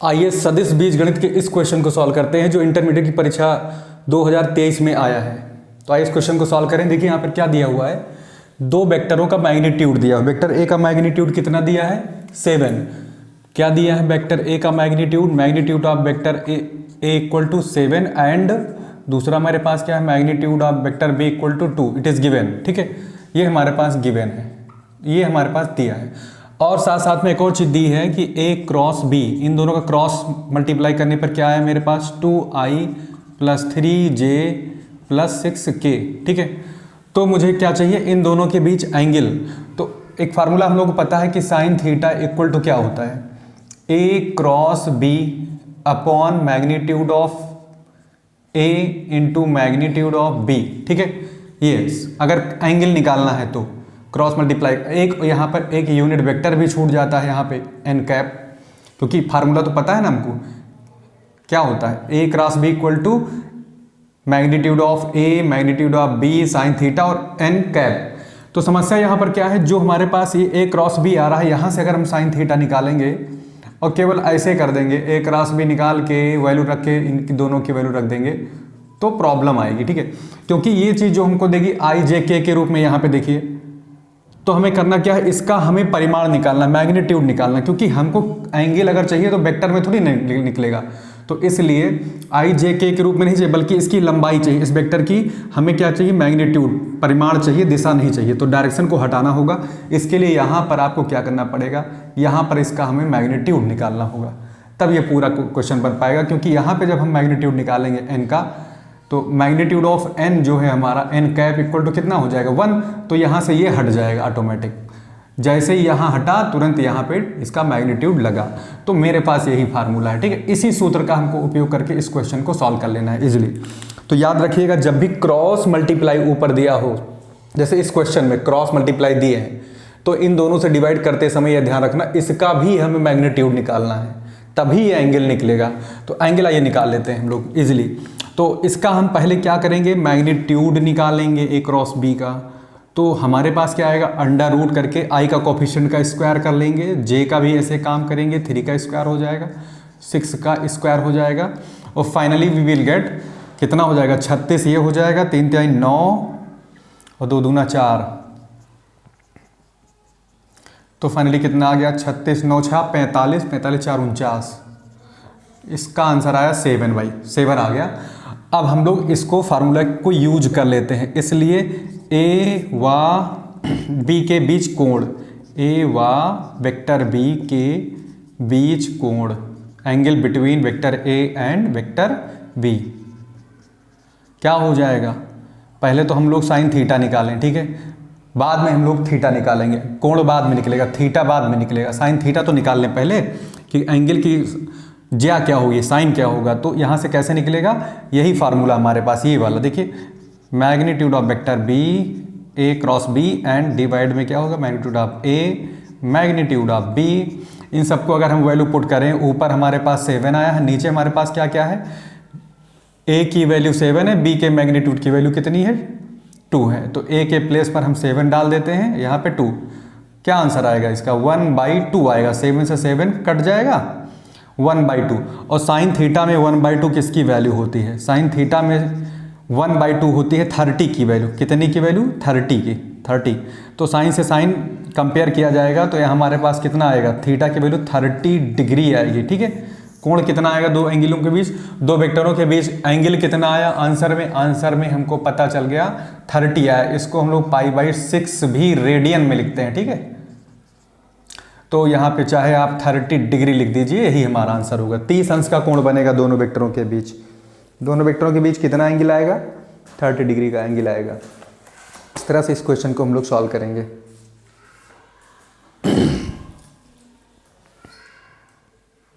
आइए सदिश बीजगणित के इस क्वेश्चन को सॉल्व करते हैं जो इंटरमीडिएट की परीक्षा 2023 में आया है। तो आइए इस क्वेश्चन को सॉल्व करें। देखिए यहाँ पर क्या दिया हुआ है, दो वेक्टरों का मैग्नीट्यूड दिया हुआ है। वेक्टर ए का मैग्नीट्यूड कितना दिया है 7। क्या दिया है वेक्टर ए का magnitude of vector A equal to 7 and दूसरा हमारे पास क्या है magnitude of vector B equal to 2। It is given, ठीक है, ये हमारे पास गिवन है, ये हमारे पास दिया है। और साथ साथ में एक और चीज़ दी है कि ए क्रॉस बी, इन दोनों का क्रॉस मल्टीप्लाई करने पर क्या है मेरे पास 2i + 3j + 6k, ठीक है। तो मुझे क्या चाहिए, इन दोनों के बीच एंगल। तो एक फार्मूला हम लोग को पता है कि साइन थीटा इक्वल टू क्या होता है, A cross B upon magnitude of A into magnitude of B, ठीक है। यस, अगर एंगल निकालना है तो क्रॉस मल्टीप्लाई, एक यहाँ पर एक यूनिट वेक्टर भी छूट जाता है यहाँ पे एन कैप, क्योंकि फार्मूला तो पता है ना हमको क्या होता है, A cross B equal to magnitude of A magnitude of B sine theta और एन कैप। तो समस्या यहाँ पर क्या है, जो हमारे पास ये ए क्रॉस बी आ रहा है, यहाँ से अगर हम साइन थीटा निकालेंगे और केवल ऐसे कर देंगे, ए क्रॉस बी निकाल के वैल्यू रख के इन दोनों की वैल्यू रख देंगे तो प्रॉब्लम आएगी, ठीक है। क्योंकि ये चीज़ जो हमको देगी आई जे के रूप में यहाँ पे देखिए, तो हमें करना क्या है, इसका हमें परिमाण निकालना, मैग्नीट्यूड निकालना, क्योंकि हमको एंगल अगर चाहिए तो वेक्टर में थोड़ी निकलेगा। तो इसलिए आई जे के रूप में नहीं चाहिए, बल्कि इसकी लंबाई चाहिए, इस वेक्टर की हमें क्या चाहिए मैग्नीट्यूड, परिमाण चाहिए, दिशा नहीं चाहिए। तो डायरेक्शन को हटाना होगा, इसके लिए यहाँ पर आपको क्या करना पड़ेगा, यहाँ पर इसका हमें मैग्नीट्यूड निकालना होगा, तब ये पूरा क्वेश्चन बन पाएगा। क्योंकि यहाँ पर जब हम मैग्नीट्यूड निकालेंगे एन का, तो मैग्नीट्यूड ऑफ एन जो है हमारा एन कैप इक्वल टू कितना हो जाएगा 1, तो यहाँ से ये हट जाएगा ऑटोमेटिक। जैसे ही यहाँ हटा तुरंत यहाँ पे इसका मैग्नीट्यूड लगा। तो मेरे पास यही फार्मूला है, ठीक है। इसी सूत्र का हमको उपयोग करके इस क्वेश्चन को सॉल्व कर लेना है इजीली। तो याद रखिएगा, जब भी क्रॉस मल्टीप्लाई ऊपर दिया हो, जैसे इस क्वेश्चन में क्रॉस मल्टीप्लाई दिए हैं, तो इन दोनों से डिवाइड करते समय यह ध्यान रखना इसका भी हमें मैग्नीट्यूड निकालना है, तभी ये एंगल निकलेगा। तो एंगल आइए निकाल लेते हैं हम लोग इजीली। तो इसका हम पहले क्या करेंगे, मैग्नीट्यूड निकालेंगे ए क्रॉस बी का। तो हमारे पास क्या आएगा, अंडर रूट करके आई का कोफिशिएंट का स्क्वायर कर लेंगे, जे का भी ऐसे काम करेंगे, 3 का स्क्वायर हो जाएगा, 6 का स्क्वायर हो जाएगा, और फाइनली वी विल गेट कितना हो जाएगा 36, ये हो जाएगा 3 × 9 और 2 दूना 4। तो फाइनली कितना आ गया 36, 9 6 45, 45 4 49। इसका आंसर आया 7 भाई, 7 आ गया। अब हम लोग इसको फार्मूला को यूज कर लेते हैं, इसलिए ए व बी के बीच कोण, ए व वेक्टर बी के बीच कोण, angle between vector A and vector B क्या हो जाएगा। पहले तो हम लोग साइन थीटा निकालें, ठीक है, बाद में हम लोग थीटा निकालेंगे, कोण बाद में निकलेगा, थीटा बाद में निकलेगा। साइन थीटा तो निकाल लें पहले कि एंगल की ज्या क्या होगी, साइन क्या होगा। तो यहाँ से कैसे निकलेगा, यही फार्मूला हमारे पास, ये वाला देखिए, magnitude of vector B A cross B and divide में क्या होगा magnitude of A magnitude of B. इन सबको अगर हम वैल्यू पुट करें, ऊपर हमारे पास 7 आया है, नीचे हमारे पास क्या क्या है, ए की वैल्यू 7 है, बी के मैग्नीट्यूड की वैल्यू कितनी है 2 है। तो ए के प्लेस पर हम 7 डाल देते हैं, यहाँ पे 2, क्या आंसर आएगा इसका 1/2 आएगा, 7 से 7 कट जाएगा 1/2। और साइन थीटा में 1/2 किसकी वैल्यू होती है, साइन थीटा में 1/2 होती है 30 की वैल्यू, कितनी की वैल्यू 30 की, 30। तो साइन से साइन कंपेयर किया जाएगा, तो यहाँ हमारे पास कितना आएगा, थीटा की वैल्यू 30 डिग्री आएगी, ठीक है। कोण कितना आएगा, दो एंगलों के बीच, दो वेक्टरों के बीच एंगल कितना आया आंसर में हमको पता चल गया 30 आया। इसको हम लोग π/6 भी रेडियन में लिखते हैं, ठीक है। तो यहाँ पे चाहे आप 30 डिग्री लिख दीजिए, यही हमारा आंसर होगा। 30 अंश का कोण बनेगा दोनों वेक्टरों के बीच। दोनों वेक्टरों के बीच कितना एंगल आएगा, 30 डिग्री का एंगल आएगा। इस तरह से इस क्वेश्चन को हम लोग सॉल्व करेंगे।